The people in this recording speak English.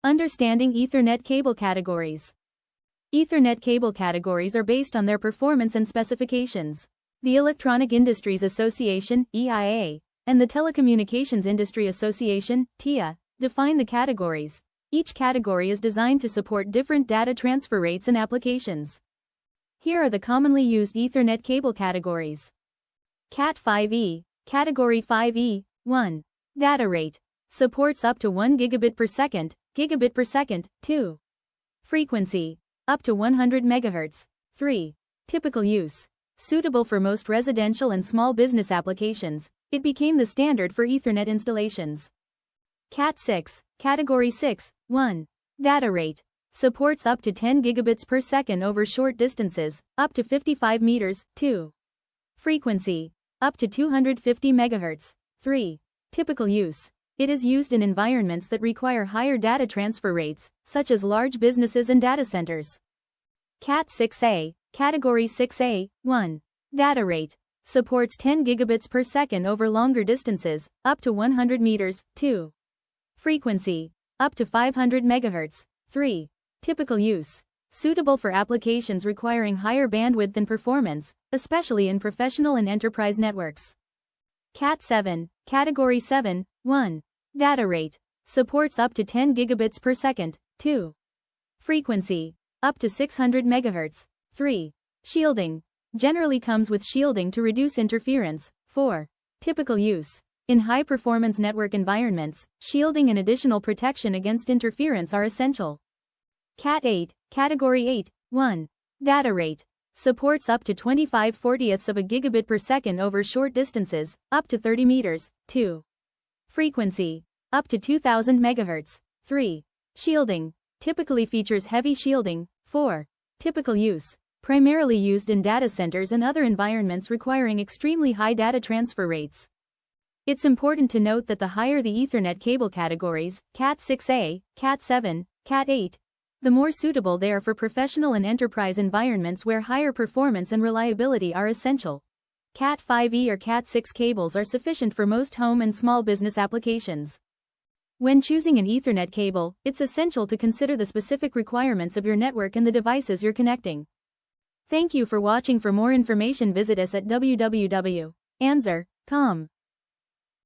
Understanding Ethernet cable categories. Ethernet cable categories are based on their performance and specifications. The Electronic Industries Association, EIA, and the Telecommunications Industry Association, TIA, define the categories. Each category is designed to support different data transfer rates and applications. Here are the commonly used Ethernet cable categories. Cat5e, Category 5e, 1. Data rate. Supports up to 1 gigabit per second, 2. Frequency. Up to 100 MHz. 3. Typical use. Suitable for most residential and small business applications, it became the standard for Ethernet installations. Cat6, Category 6, 1. Data rate. Supports up to 10 gigabits per second over short distances, up to 55 meters. 2. Frequency. Up to 250 MHz. 3. Typical use. It is used in environments that require higher data transfer rates, such as large businesses and data centers. Cat6a, Category 6a, 1. Data rate. Supports 10 gigabits per second over longer distances, up to 100 meters. 2. Frequency. Up to 500 MHz. 3. Typical use. Suitable for applications requiring higher bandwidth and performance, especially in professional and enterprise networks. Cat7, Category 7, 1. Data rate. Supports up to 10 gigabits per second. 2. Frequency. Up to 600 MHz. 3. Shielding. Generally comes with shielding to reduce interference. 4. Typical use. In high-performance network environments, shielding and additional protection against interference are essential. Cat8, Category 8, 1. Data rate. Supports up to 25/40ths of a gigabit per second over short distances, up to 30 meters. 2. Frequency. Up to 2000 MHz. 3. Shielding. Typically features heavy shielding. 4. Typical use. Primarily used in data centers and other environments requiring extremely high data transfer rates. It's important to note that the higher the Ethernet cable categories, Cat6a, Cat7, Cat8, the more suitable they are for professional and enterprise environments where higher performance and reliability are essential. Cat5e or Cat6 cables are sufficient for most home and small business applications. When choosing an Ethernet cable, it's essential to consider the specific requirements of your network and the devices you're connecting. Thank you for watching. For more information, visit us at www.answer.com.